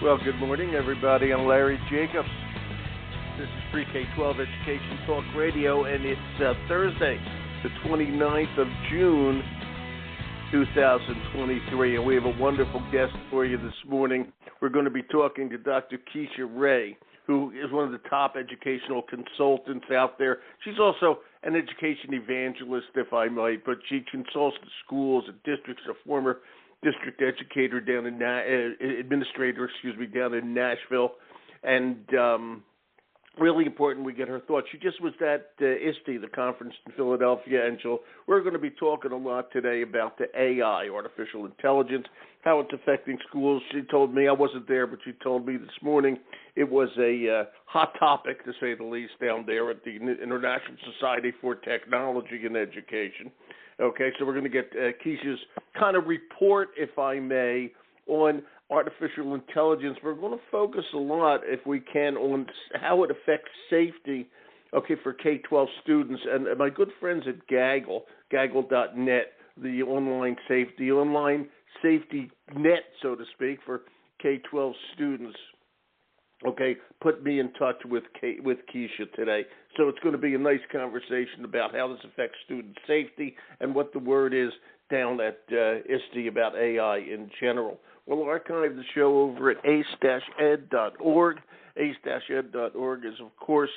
Well, good morning, everybody. I'm Larry Jacobs. This is Pre-K12 Education Talk Radio, and it's Thursday, the 29th of June, 2023, and we have a wonderful guest for you this morning. We're going to be talking to Dr. KECIA Ray, who is one of the top educational consultants out there. She's also an education evangelist, if I might, but she consults the schools and districts, a former district educator down in administrator, down in Nashville, and really important we get her thoughts. She just was at ISTE, the conference in Philadelphia, and we're going to be talking a lot today about the AI, artificial intelligence, how it's affecting schools. She told me, I wasn't there, but she told me this morning it was a hot topic, to say the least, down there at the International Society for Technology and Education. Okay, so we're going to get KECIA's kind of report, if I may, on artificial intelligence. We're going to focus a lot, if we can, on how it affects safety, for K-12 students. And my good friends at GAGGLE.net, the online safety net, so to speak, for K-12 students, put me in touch with KECIA today. So it's going to be a nice conversation about how this affects student safety and what the word is down at ISTE about AI in general. We'll archive the show over at ace-ed.org. Ace-ed.org is, of course,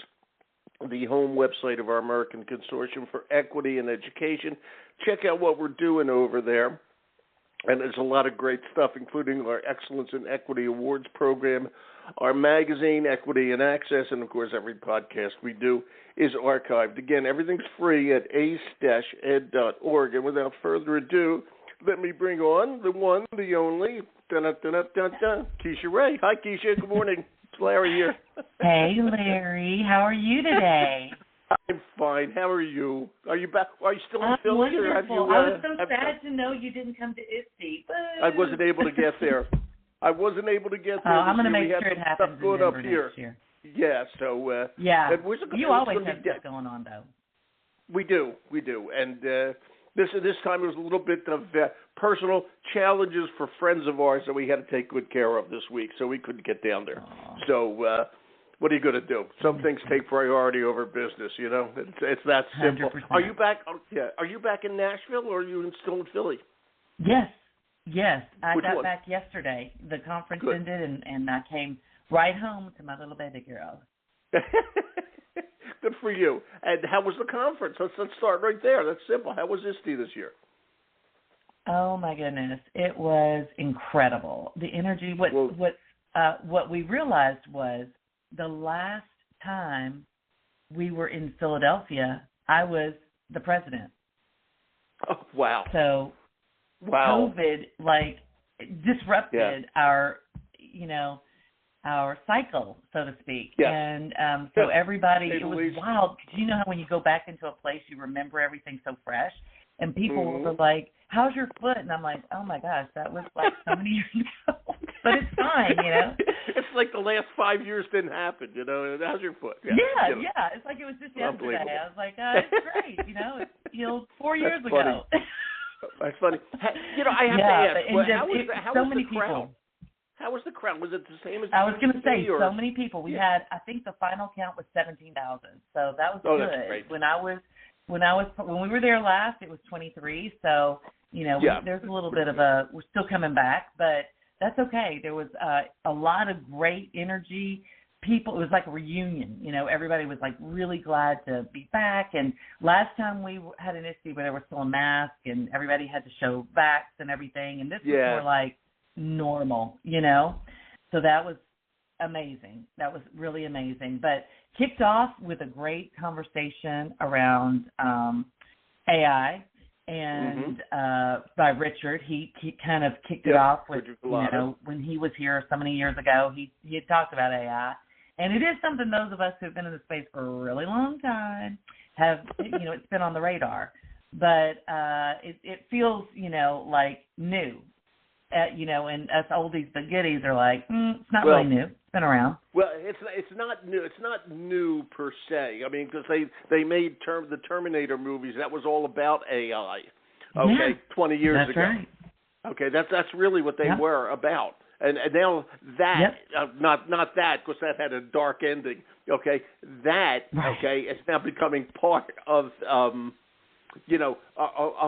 the home website of our American Consortium for Equity in Education. Check out what we're doing over there. And there's a lot of great stuff, including our Excellence in Equity Awards program, our magazine, Equity and Access, and, of course, every podcast we do is archived. Again, everything's free at ace-ed.org. And without further ado, let me bring on the one, the only, KECIA Ray. Hi, KECIA. Good morning. It's Larry here. Hey, Larry. How are you today? I'm fine. How are you? Are you back? Are you still in Philly? Wonderful. Or I was so sad to know you didn't come to ISTE. I wasn't able to get there. I'm going to make sure it happens in Denver next year. Yeah, so... you always have stuff going on, though. We do. And this time it was a little bit of personal challenges for friends of ours that we had to take good care of this week, so we couldn't get down there. Aww. So what are you going to do? Some things take priority over business, It's that simple. 100%. Are you back? Are you back in Nashville, or are you still in Philly? Yes. I Which got one? back yesterday. The conference Good. ended, and I came right home to my little baby girl. Good for you. And how was the conference? Let's start right there. That's simple. How was ISTE this year? Oh my goodness, it was incredible. The energy. What we realized was the last time we were in Philadelphia, I was the president. Oh wow! So COVID disrupted our cycle, so to speak. Yeah. And so everybody, it was least. wild. Because you know how when you go back into a place, you remember everything so fresh. And people were like, how's your foot? And I'm like, oh, my gosh, that was like so many years ago. But it's fine, It's like the last 5 years didn't happen, How's your foot? Yeah. It's like it was just yesterday. I was like, it's great, It healed 4 years ago. That's funny. I have to ask, how was the crowd? How was the crowd? Was it the same as I was going to say, or? So many people. We had, I think the final count was 17,000. So that was good. That's great. When we were there last, it was 23. So, there's a little bit of we're still coming back, but that's okay. There was a lot of great energy. People, it was like a reunion. Everybody was like really glad to be back. And last time we had an ISTE where there was still a mask and everybody had to show vax and everything. And this was more like normal, So that was amazing. That was really amazing. But kicked off with a great conversation around AI and by Richard. He kind of kicked it off with, when he was here so many years ago, he had talked about AI. And it is something those of us who have been in the space for a really long time have, it's been on the radar. But it feels, like new. And us oldies but goodies are like, it's not really new. It's been around. Well, it's not new. It's not new per se. I mean, because they made the Terminator movies. That was all about AI. 20 years ago. Right. Okay, that's really what they were about. And now that, Yep. not that, because that had a dark ending, okay, that, Right. okay, is now becoming part of, of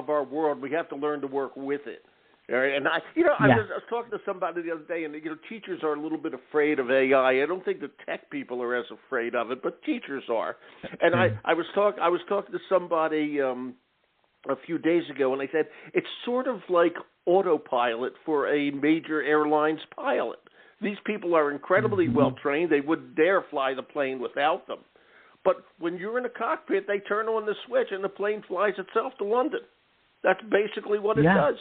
our world. We have to learn to work with it. All right? And I was talking to somebody the other day, and teachers are a little bit afraid of AI. I don't think the tech people are as afraid of it, but teachers are. And I was talking to somebody a few days ago, and I said it's sort of like autopilot for a major airline's pilot. These people are incredibly well trained. They wouldn't dare fly the plane without them. But when you're in a cockpit, they turn on the switch and the plane flies itself to London. That's basically what it does.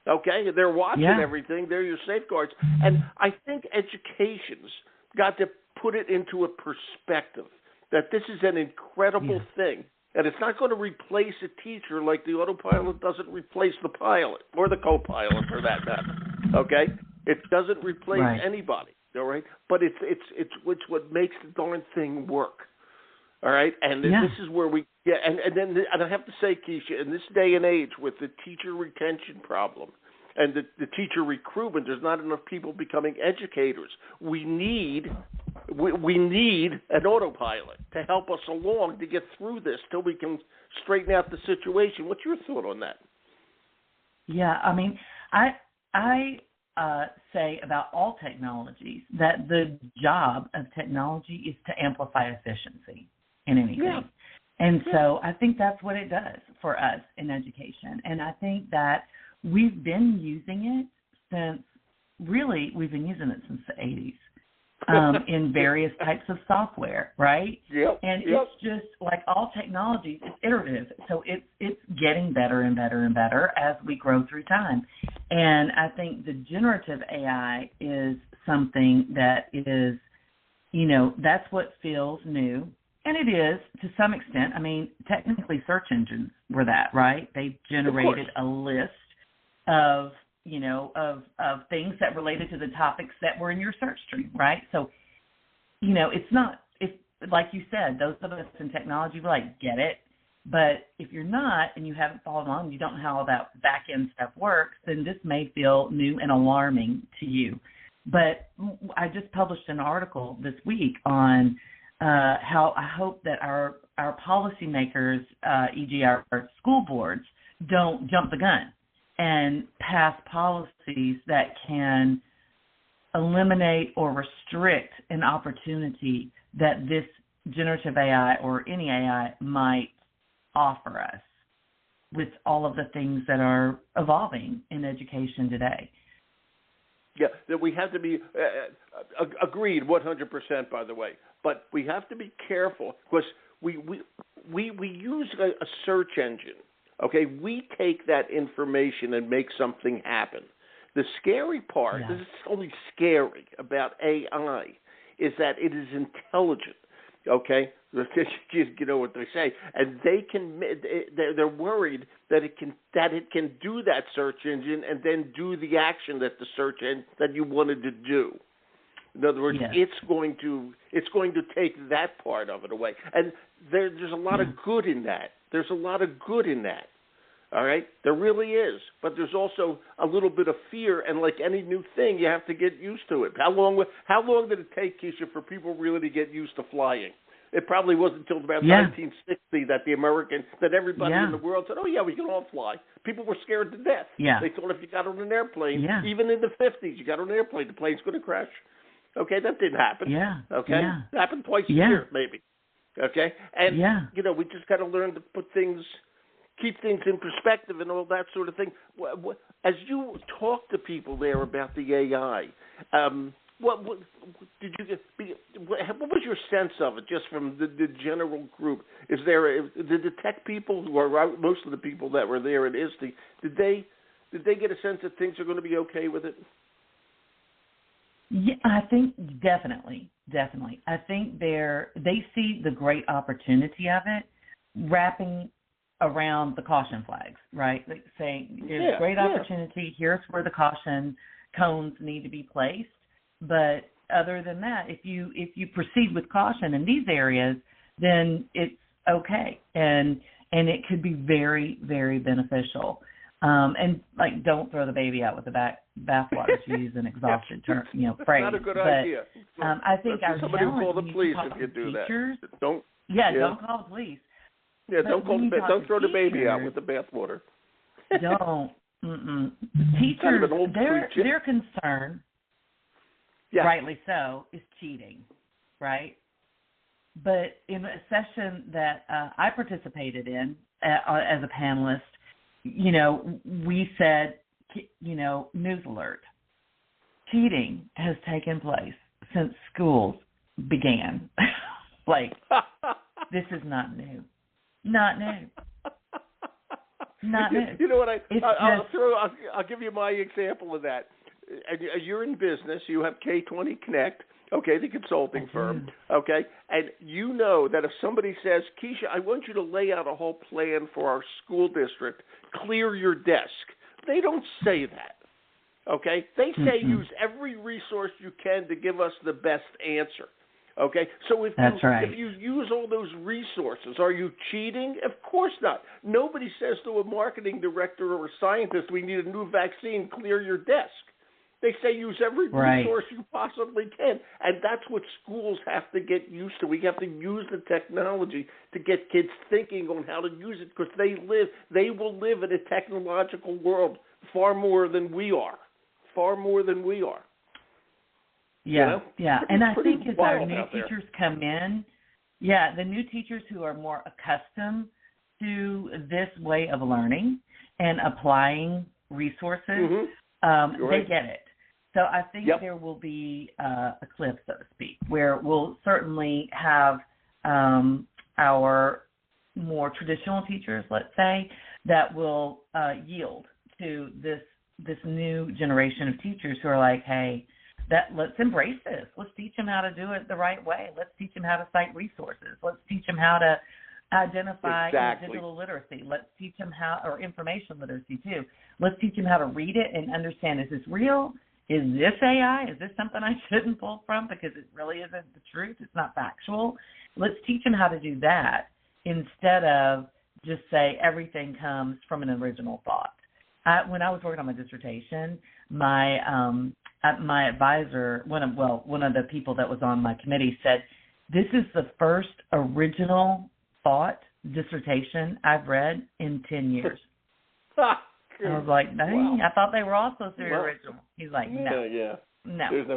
Okay? They're watching everything. They're your safeguards. And I think education's got to put it into a perspective that this is an incredible thing. And it's not going to replace a teacher like the autopilot doesn't replace the pilot or the co-pilot for that matter. Okay? It doesn't replace anybody. All right? But it's what makes the darn thing work. All right? And this is where we and I have to say, KECIA, in this day and age with the teacher retention problem and the teacher recruitment, there's not enough people becoming educators. We need an autopilot to help us along to get through this till we can straighten out the situation. What's your thought on that? Yeah, I mean, I say about all technologies that the job of technology is to amplify efficiency in anything. Yeah. And so I think that's what it does for us in education. And I think that we've been using it we've been using it since the 80s in various types of software, right? Yep. And it's just like all technologies, it's iterative. So it's getting better and better and better as we grow through time. And I think the generative AI is something that is, that's what feels new. And it is, to some extent. I mean, technically search engines were that, right? They generated a list of things that related to the topics that were in your search stream, right? So, it's like you said, those of us in technology, get it. But if you're not and you haven't followed along, you don't know how all that back-end stuff works, then this may feel new and alarming to you. But I just published an article this week on how I hope that our policymakers, e.g. our school boards, don't jump the gun and pass policies that can eliminate or restrict an opportunity that this generative AI or any AI might offer us with all of the things that are evolving in education today. Yeah, that we have to be agreed 100%, by the way. But we have to be careful because we use a search engine. Okay, we take that information and make something happen. The scary part, this is only scary about AI, is that it is intelligent. Okay, you know what they say, and they're worried that it can do that search engine and then do the action that the search engine that you wanted to do. In other words, it's going to take that part of it away, and there's a lot of good in that. There's a lot of good in that. All right, there really is, but there's also a little bit of fear, and like any new thing, you have to get used to it. How long did it take, KECIA, for people really to get used to flying? It probably wasn't until about 1960 that everybody in the world said, "Oh yeah, we can all fly." People were scared to death. Yeah. They thought if you got on an airplane, even in the 50s, you got on an airplane, the plane's going to crash. Okay, that didn't happen. Yeah. Okay, it happened twice a year, maybe. Okay, and we just got to learn to keep things in perspective and all that sort of thing. As you talk to people there about the AI, what was your sense of it, just from the general group? Did the tech people, who are most of the people that were there at ISTE, did they get a sense that things are going to be okay with it? Yeah, I think definitely. I think they see the great opportunity of it, wrapping around the caution flags, right? Like saying there's great opportunity. Here's where the caution cones need to be placed. But other than that, if you proceed with caution in these areas, then it's okay, and it could be very, very beneficial. And like, don't throw the baby out with the bathwater to use an exhausted term, phrase. Not a good idea. I think our somebody will call the police if you do teachers, that. Don't call the police. Yeah, but don't throw the baby teachers, out with the bathwater. Don't. Teachers, kind of an old their concern, rightly so, is cheating, right? But in a session that I participated in as a panelist, we said, news alert. Cheating has taken place since schools began. This is not new. Not new. Not new. You know what? I'll give you my example of that. You're in business. You have K20 Connect, okay, the consulting firm, okay, and you know that if somebody says, Keisha, I want you to lay out a whole plan for our school district, clear your desk. They don't say that, okay? They say use every resource you can to give us the best answer. Okay, so if you use all those resources, are you cheating? Of course not. Nobody says to a marketing director or a scientist, we need a new vaccine, clear your desk. They say use every resource you possibly can, and that's what schools have to get used to. We have to use the technology to get kids thinking on how to use it, because they will live in a technological world far more than we are. Yeah, and I think as our new teachers come in, the new teachers who are more accustomed to this way of learning and applying resources, they get it. So I think there will be a cliff, so to speak, where we'll certainly have our more traditional teachers, let's say, that will yield to this new generation of teachers who are like, hey, let's embrace this. Let's teach them how to do it the right way. Let's teach them how to cite resources. Let's teach them how to identify digital literacy. Let's teach them or information literacy too. Let's teach them how to read it and understand, is this real? Is this AI? Is this something I shouldn't pull from because it really isn't the truth? It's not factual. Let's teach them how to do that instead of just say everything comes from an original thought. When I was working on my dissertation, my advisor, one of the people that was on my committee said, this is the first original thought dissertation I've read in 10 years. I was like, dang, I thought they were all supposed to be original. He's like, no. No. There's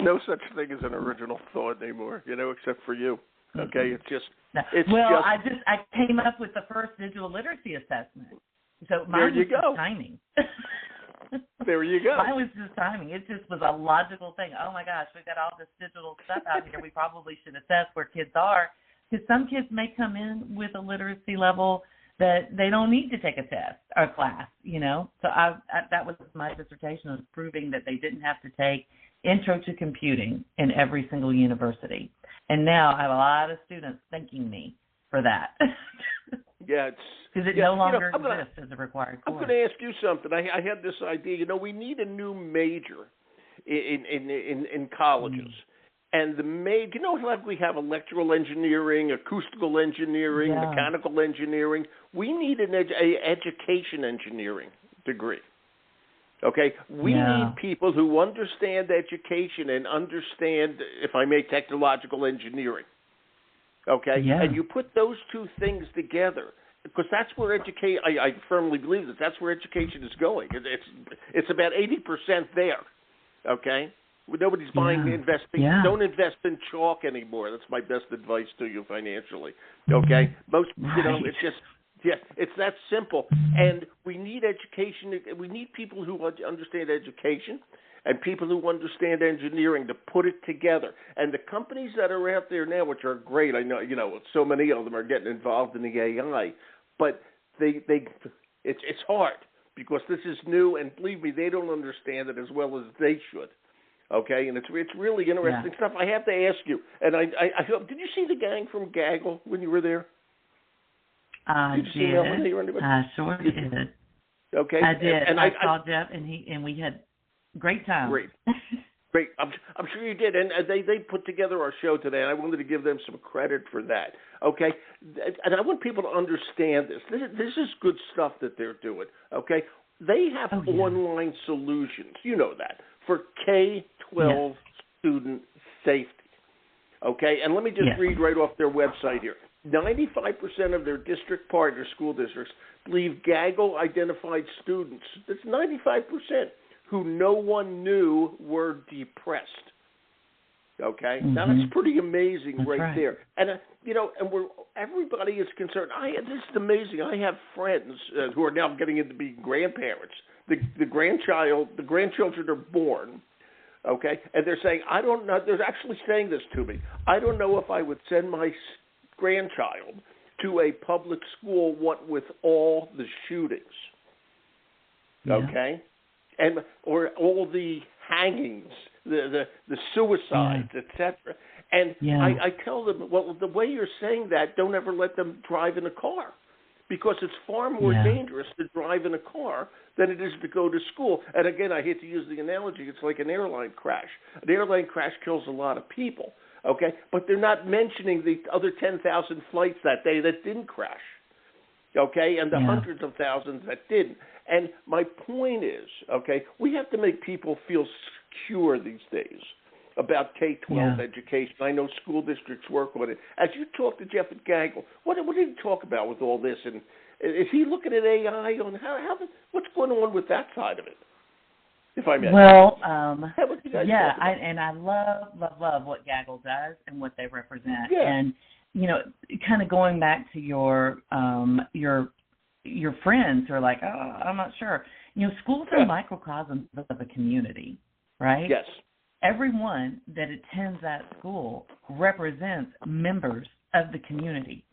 no such thing as an original thought anymore, except for you. Okay, it's just. No. I came up with the first digital literacy assessment. So mine was just timing. There you go. Mine was just timing. It just was a logical thing. Oh, my gosh, we've got all this digital stuff out here. We probably should assess where kids are. Because some kids may come in with a literacy level that they don't need to take a test or a class, So that was my dissertation, was proving that they didn't have to take Intro to Computing in every single university. And now I have a lot of students thanking me for that. Yeah, because it no longer exists as a required course. I'm going to ask you something. I had this idea. We need a new major in colleges, and the major. Like we have electrical engineering, acoustical engineering, mechanical engineering. We need an education engineering degree. Okay, we need people who understand education and understand, if I may, technological engineering. Okay, and you put those two things together, because that's where I firmly believe that's where education is going. It's about 80% there. Okay, nobody's investing. Don't invest in chalk anymore. That's my best advice to you financially. Okay, it's just. It's that simple. And we need education. We need people who understand education and people who understand engineering to put it together. And the companies that are out there now, which are great, I know, so many of them are getting involved in the AI, but it's hard because this is new, and believe me, they don't understand it as well as they should. Okay, and it's really interesting stuff. I have to ask you, and I did you see the gang from Gaggle when you were there? I did. I sure did. Okay. I did. And I saw Jeff, and we had great time. Great. I'm sure you did. And they put together our show today, and I wanted to give them some credit for that. Okay. And I want people to understand this. This is good stuff that they're doing. Okay. they have online solutions. You know that for K12 student safety. Okay, and let me just read right off their website here. 95% of their district partner school districts believe GAGGLE identified students, that's 95%, who no one knew were depressed. Okay, now that's pretty amazing right there. And and everybody is concerned. This is amazing. I have friends who are now getting into being grandparents. The grandchildren are born. Okay, and they're saying, I don't know. They're actually saying this to me. I don't know if I would send my grandchild to a public school, what with all the shootings. Okay, and or all the hangings, the suicides, etc. And I tell them, well, the way you're saying that, don't ever let them drive in a car, because it's far more dangerous to drive in a car than it is to go to school. And again, I hate to use the analogy, it's like an airline crash. An airline crash kills a lot of people, okay? But they're not mentioning the other 10,000 flights that day that didn't crash, okay, and the hundreds of thousands that didn't. And my point is, okay, we have to make people feel secure these days about K-12 education. I know school districts work on it. As you talk to Jeff at GAGGLE, what did he talk about with all this? And is he looking at AI on what's going on with that side of it, if I may? Well, I love what GAGGLE does and what they represent. Yeah. And, kind of going back to your friends who are like, oh, I'm not sure. Schools are microcosms of a community, right? Yes. Everyone that attends that school represents members of the community.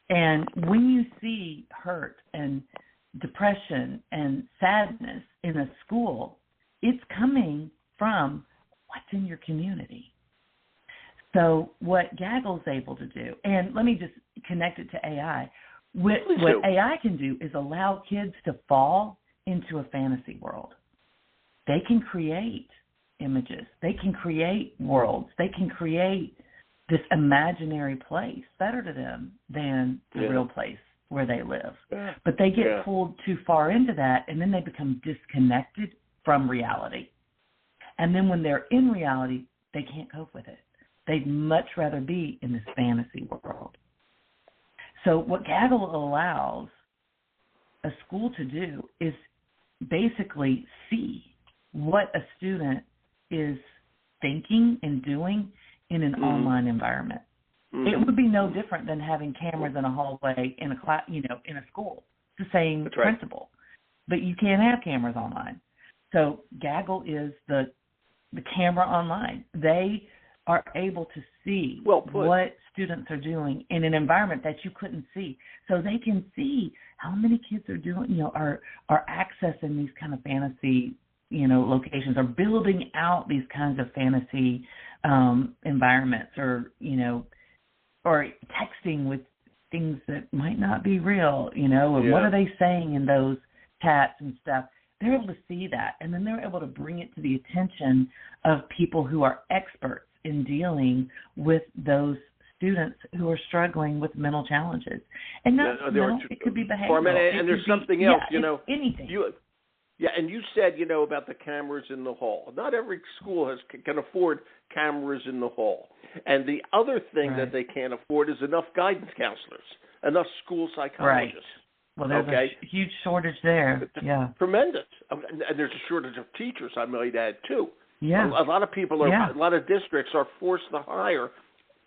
And when you see hurt and depression and sadness in a school, it's coming from what's in your community. So what GAGGLE's able to do, and let me just connect it to AI, what AI can do is allow kids to fall into a fantasy world. They can create images. They can create worlds. They can create this imaginary place better to them than the real place where they live. Yeah. But they get pulled too far into that, and then they become disconnected from reality. And then when they're in reality, they can't cope with it. They'd much rather be in this fantasy world. So what GAGGLE allows a school to do is basically see what a student is thinking and doing in an online environment. It would be no different than having cameras in a hallway in a class, in a school. It's the same principle, but you can't have cameras online. So GAGGLE is the camera online. They are able to see what students are doing in an environment that you couldn't see. So they can see how many kids are doing, are accessing these kind of fantasy, locations, or building out these kinds of fantasy environments, or texting with things that might not be real, and what are they saying in those chats and stuff. They're able to see that, and then they're able to bring it to the attention of people who are experts in dealing with those students who are struggling with mental challenges. And it could be behavioral. And there's something else, anything. And you said, about the cameras in the hall. Not every school can afford cameras in the hall. And the other thing that they can't afford is enough guidance counselors, enough school psychologists. Right. Well, there's a huge shortage there. It's tremendous. And there's a shortage of teachers, I might add, too. Yeah. A lot of people a lot of districts are forced to hire,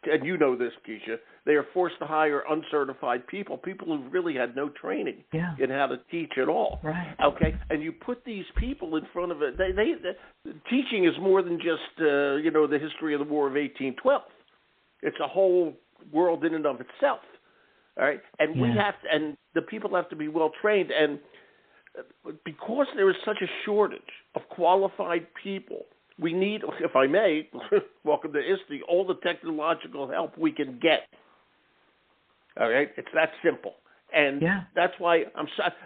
and you know this, Kecia, they are forced to hire uncertified people who really had no training in how to teach at all. Right. Okay? And you put these people in front of it. Teaching is more than just, the history of the War of 1812. It's a whole world in and of itself. All right? And we have to, and the people have to be well trained. And because there is such a shortage of qualified people, we need, if I may, welcome to ISTE, all the technological help we can get. All right? It's that simple. And that's why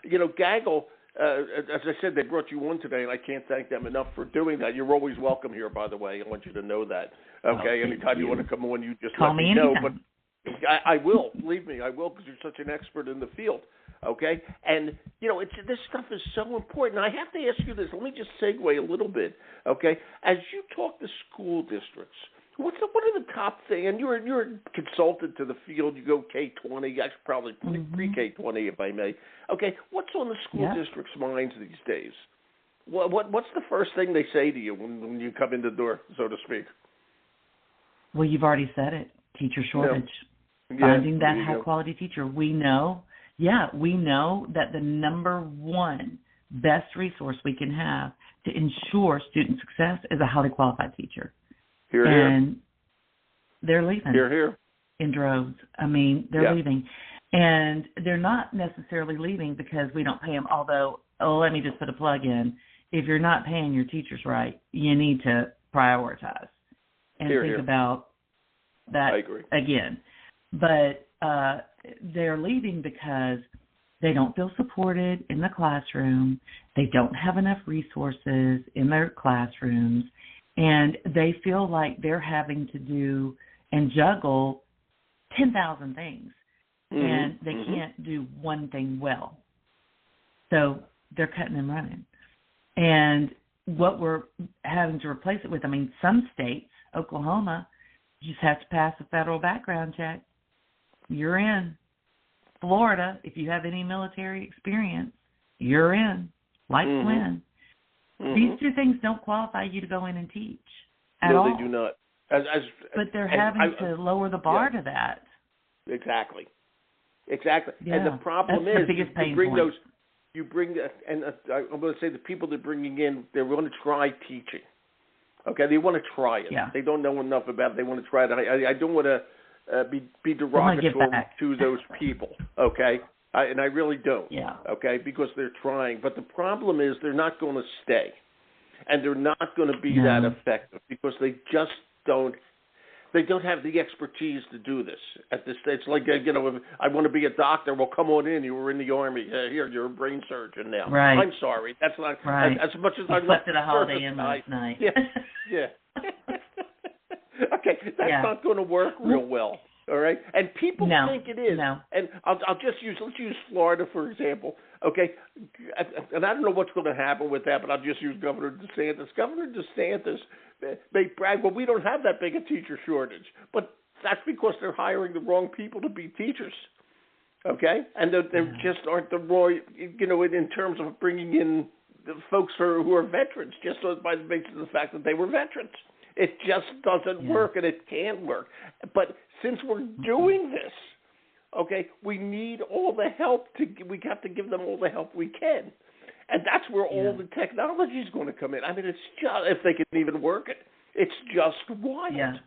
GAGGLE, as I said, they brought you on today, and I can't thank them enough for doing that. You're always welcome here, by the way. I want you to know that. Okay? Anytime you want to come on, you just call let me know. Anytime. But I will. Believe me, I will, because you're such an expert in the field. Okay, and this stuff is so important. I have to ask you this. Let me just segue a little bit. Okay, as you talk to school districts, what are the top things? And you're a consultant to the field. You go K-20, actually probably pre-K-20, if I may. Okay, what's on the school districts' minds these days? What's the first thing they say to you when you come in the door, so to speak? Well, you've already said it. Teacher shortage. Finding that high-quality teacher. We know that the number one best resource we can have to ensure student success is a highly qualified teacher. And they're leaving. Here. In droves. I mean, they're leaving. And they're not necessarily leaving because we don't pay them, although, let me just put a plug in. If you're not paying your teachers right, you need to prioritize and think about that again. But they're leaving because they don't feel supported in the classroom. They don't have enough resources in their classrooms. And they feel like they're having to do and juggle 10,000 things. And they can't do one thing well. So they're cutting and running. And what we're having to replace it with, I mean, some states, Oklahoma, just have to pass a federal background check. You're in. Florida, if you have any military experience, you're in. Like Flynn. These two things don't qualify you to go in and teach at all. No, they do not. But they're having to lower the bar to that. Exactly. Yeah. And the problem That's is the biggest pain I'm point. going to say the people they're bringing in, they want to try teaching. Okay, they want to try it. Yeah. They don't know enough about it. They want to try it. I don't want to be derogatory to those people. Okay, I really don't. Yeah. Okay, because they're trying. But the problem is they're not going to stay, and they're not going to be that effective because they just don't. They don't have the expertise to do this at this stage. It's like, if I want to be a doctor. Well, come on in. You were in the Army. Here, you're a brain surgeon now. Right. I'm sorry. That's not as much as I slept at a Holiday Inn last night. Yeah. Okay, that's not going to work real well. All right, and people think it is. No. And let's use Florida for example. Okay, and I don't know what's going to happen with that, but I'll just use Governor DeSantis. Governor DeSantis, they brag, well, we don't have that big a teacher shortage, but that's because they're hiring the wrong people to be teachers. Okay, and they just aren't the right, in terms of bringing in the folks who are veterans, just by the basis of the fact that they were veterans. It just doesn't work, and it can't work. But since we're doing this, okay, we need all the help. We have to give them all the help we can. And that's where all the technology is going to come in. I mean, it's just, if they can even work it, it's just wild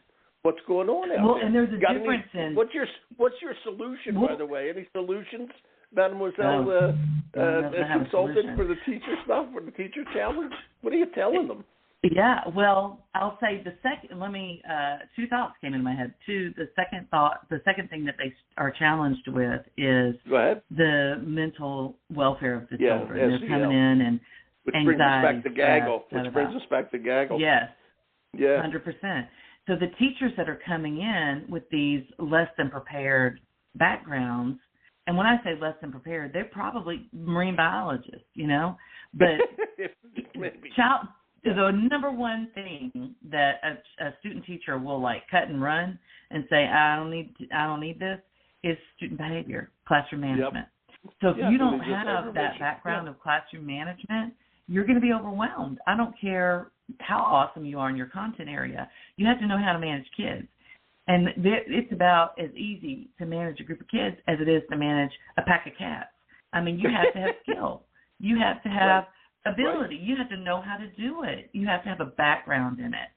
what's going on out there. Well, and there's a difference in... What's your solution, by the way? Any solutions, Mademoiselle, consultant for the teacher stuff, for the teacher challenge? What are you telling them? Yeah, well, I'll say two thoughts came into my head. The second thing that they are challenged with is the mental welfare of the children. They're coming in and which brings us back to GAGGLE. Which brings us back to GAGGLE. Yes. Yeah. 100%. So the teachers that are coming in with these less than prepared backgrounds, and when I say less than prepared, they're probably marine biologists, but the number one thing that a student teacher will cut and run and say, I don't need this, is student behavior, classroom management. So if you don't have that background of classroom management, you're going to be overwhelmed. I don't care how awesome you are in your content area. You have to know how to manage kids. And it's about as easy to manage a group of kids as it is to manage a pack of cats. I mean, you have to have skill. You have to have ability. You have to know how to do it. You have to have a background in it.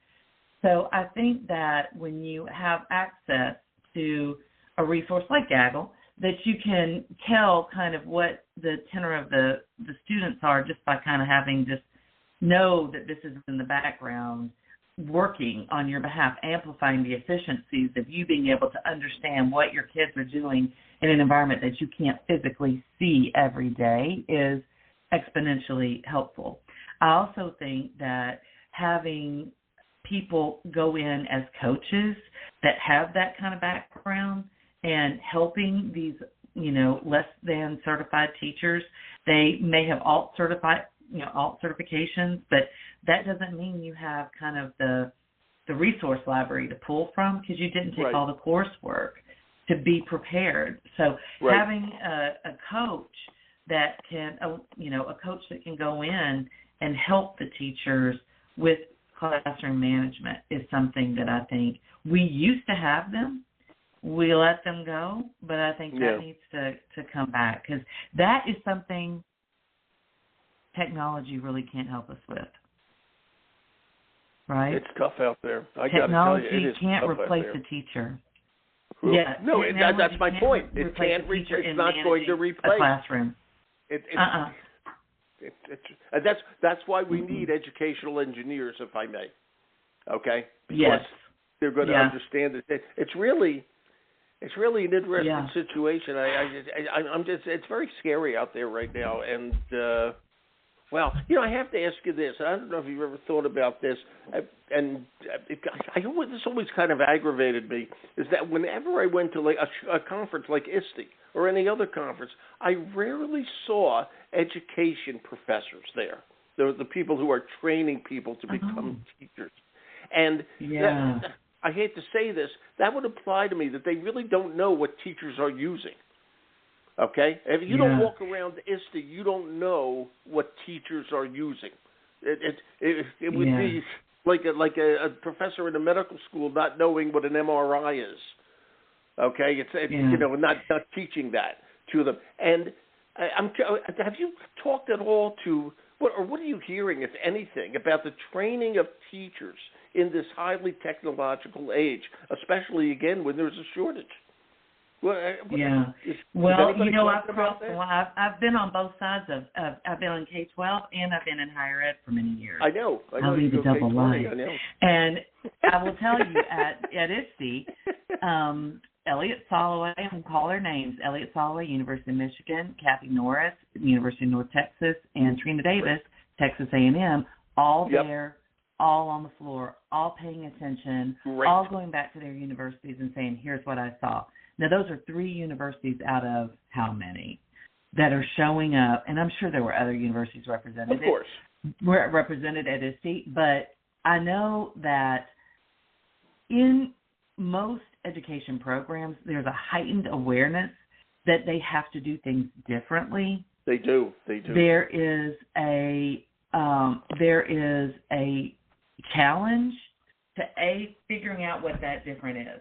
So I think that when you have access to a resource like GAGGLE, that you can tell kind of what the tenor of the students are just by kind of having just know that this is in the background working on your behalf, amplifying the efficiencies of you being able to understand what your kids are doing in an environment that you can't physically see every day is exponentially helpful. I also think that having people go in as coaches that have that kind of background and helping these less than certified teachers. They may have alt certifications, but that doesn't mean you have kind of the resource library to pull from because you didn't take all the coursework to be prepared. So having a coach that can, a coach that can go in and help the teachers with classroom management is something that I think we used to have them. We let them go, but I think that needs to come back because that is something technology really can't help us with. Right? It's tough out there. Technology can't replace the teacher. Yeah. No, that's my point. It can't replace. It's not going to replace a classroom. That's why we need educational engineers, if I may. Okay? Because they're going to understand it. It's really an interesting situation. I'm just. It's very scary out there right now, and. Well, I have to ask you this. I don't know if you've ever thought about this, and this always kind of aggravated me, is that whenever I went to like a conference like ISTE or any other conference, I rarely saw education professors there. The people who are training people to become teachers. And I hate to say this, that would imply to me that they really don't know what teachers are using. Okay? If you don't walk around ISTE, you don't know what teachers are using. It would be like a professor in a medical school not knowing what an MRI is. Okay? It's not teaching that to them. And have you talked at all to what are you hearing, if anything, about the training of teachers in this highly technological age, especially again when there's a shortage? Well, I've been on both sides of I've been in K12 and I've been in higher ed for many years. I know. I'll lead the double life. And I will tell you at ISTE, Elliot Soloway, I'm going to call their names, Elliot Soloway, University of Michigan, Kathy Norris, University of North Texas, and Trina Davis, Texas A&M, all there, all on the floor, all paying attention, all going back to their universities and saying, here's what I saw. Now, those are 3 universities out of how many that are showing up, and I'm sure there were other universities represented. Of course. We're represented at ISTE, but I know that in most education programs, there's a heightened awareness that they have to do things differently. They do. There is a challenge to figuring out what that different is.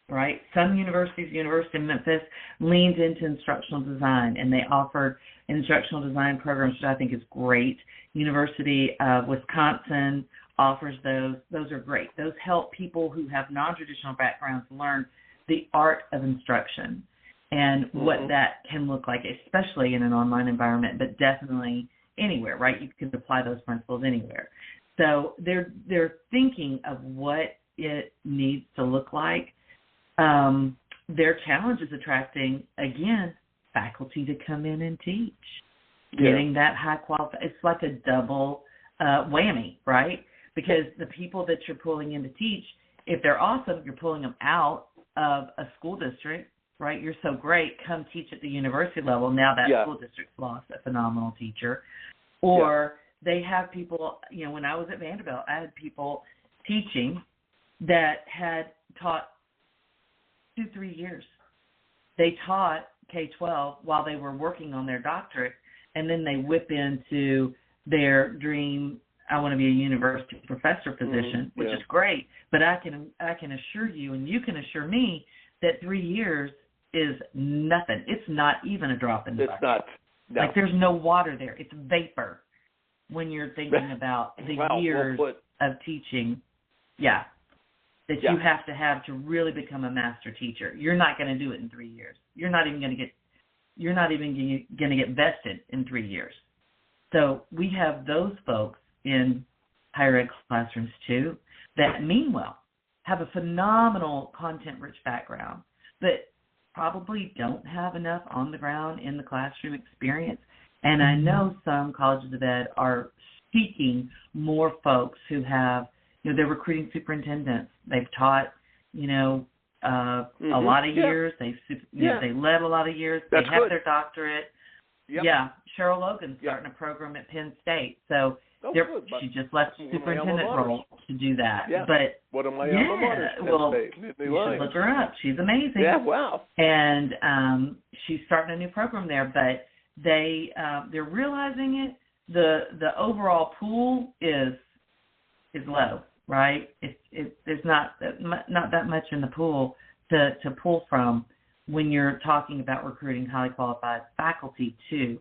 Right? Some universities, University of Memphis, leans into instructional design, and they offered instructional design programs, which I think is great. University of Wisconsin offers those. Those are great. Those help people who have non-traditional backgrounds learn the art of instruction and what that can look like, especially in an online environment, but definitely anywhere, right? You can apply those principles anywhere. So they're thinking of what it needs to look like. Their challenge is attracting, again, faculty to come in and teach. Getting that high quality, it's like a double whammy, right? Because the people that you're pulling in to teach, if they're awesome, you're pulling them out of a school district, right? You're so great, come teach at the university level. Now that school district's lost a phenomenal teacher. Or they have people, when I was at Vanderbilt, I had people teaching that had taught 2-3 years. They taught K-12 while they were working on their doctorate, and then they whip into their dream, I want to be a university professor position, which is great. But I can assure you, and you can assure me, that 3 years is nothing. It's not even a drop in the bucket. It's not. No. Like there's no water there. It's vapor when you're thinking about the years of teaching. That you have to really become a master teacher. You're not going to do it in 3 years. You're not even going to get vested in 3 years. So we have those folks in higher ed classrooms too that meanwhile have a phenomenal content-rich background, but probably don't have enough on the ground in the classroom experience. And I know some colleges of ed are seeking more folks who have, they're recruiting superintendents. They've taught, a lot of years. They led a lot of years. They have their doctorate. Yep. Yeah, Cheryl Logan's starting a program at Penn State. So she just left the superintendent role to do that. Yeah. But one of my alma maters, well, Penn State. You should look her up. She's amazing. Yeah, wow. And she's starting a new program there. But they're realizing it. The overall pool is low, right? There's not that much in the pool to pull from when you're talking about recruiting highly qualified faculty too.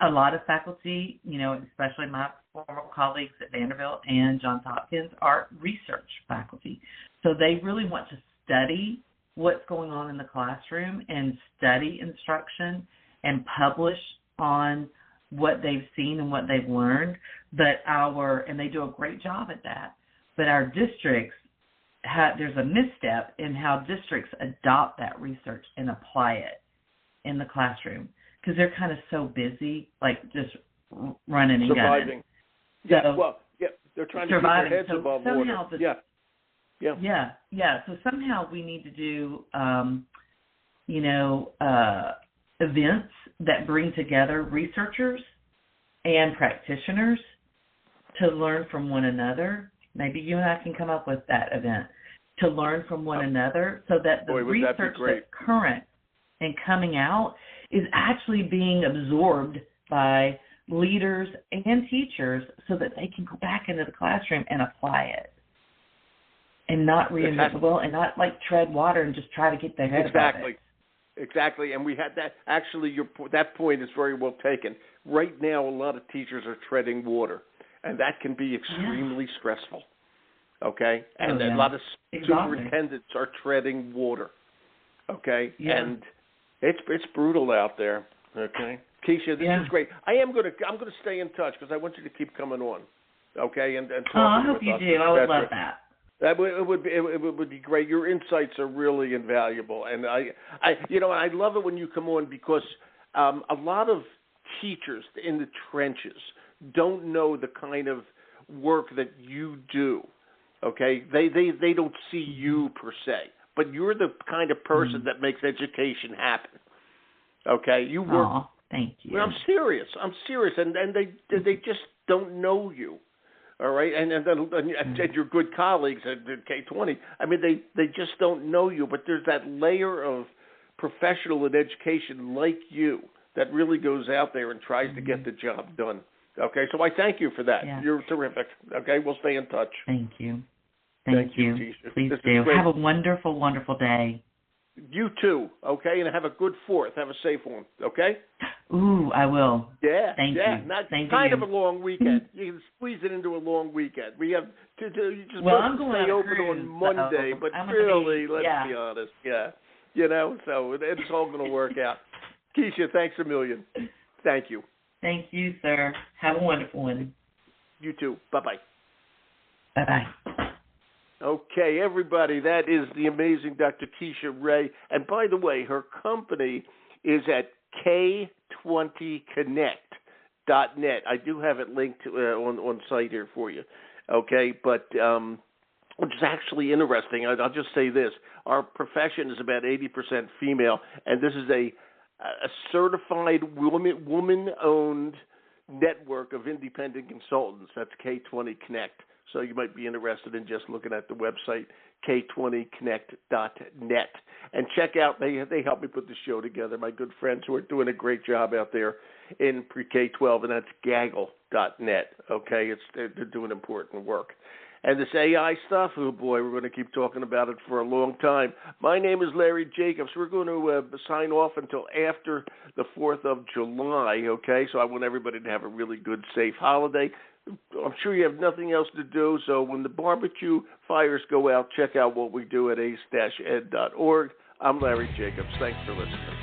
A lot of faculty, especially my former colleagues at Vanderbilt and Johns Hopkins, are research faculty. So they really want to study what's going on in the classroom and study instruction and publish on what they've seen and what they've learned. And they do a great job at that. But our districts, there's a misstep in how districts adopt that research and apply it in the classroom because they're kind of so busy, like just running and surviving. Gunning. They're trying to keep their heads above water. So somehow we need to do, events that bring together researchers and practitioners to learn from one another. Maybe you and I can come up with that event to learn from one another so that the research that's current and coming out is actually being absorbed by leaders and teachers so that they can go back into the classroom and apply it and not reinvent the wheel and not like tread water and just try to get their head above it. Exactly, and we had that. Actually, that point is very well taken. Right now, a lot of teachers are treading water, and that can be extremely stressful. Okay, and a lot of superintendents are treading water. Okay, and it's brutal out there. Okay, KECIA, this is great. I'm gonna stay in touch because I want you to keep coming on. Okay, and I hope you do. I would love that. It would be great. Your insights are really invaluable, and I love it when you come on because a lot of teachers in the trenches don't know the kind of work that you do. Okay, they don't see you per se, but you're the kind of person that makes education happen. Okay, you work. Aww, thank you. Well, I'm serious, and they just don't know you. All right, and your good colleagues at K20. I mean, they just don't know you, but there's that layer of professional in education like you that really goes out there and tries to get the job done. Okay, so I thank you for that. Yeah. You're terrific. Okay, we'll stay in touch. Thank you. Thank you. Please do. Have a wonderful, wonderful day. You too, okay? And have a good 4th. Have a safe one, okay? Ooh, I will. Yeah, Thank you. Not Thank kind you. of a long weekend. You can squeeze it into a long weekend. We have to just I'm going stay to open cruise, on Monday, but really, let's be honest, so it's all going to work out. KECIA, thanks a million. Thank you. Thank you, sir. Have a wonderful one. You too. Bye-bye. Bye-bye. Okay, everybody, that is the amazing Dr. KECIA Ray. And by the way, her company is at K20Connect.net. I do have it linked on site here for you. Okay, but which is actually interesting. I'll just say this. Our profession is about 80% female, and this is a certified woman-owned network of independent consultants. That's K20 Connect. So you might be interested in just looking at the website, K20Connect.net. And check out, they helped me put the show together, my good friends who are doing a great job out there in pre-K-12, and that's GAGGLE.net. Okay, they're doing important work. And this AI stuff, oh boy, we're going to keep talking about it for a long time. My name is Larry Jacobs. We're going to sign off until after the 4th of July, okay? So I want everybody to have a really good, safe holiday. I'm sure you have nothing else to do, so when the barbecue fires go out, check out what we do at ace-ed.org. I'm Larry Jacobs. Thanks for listening.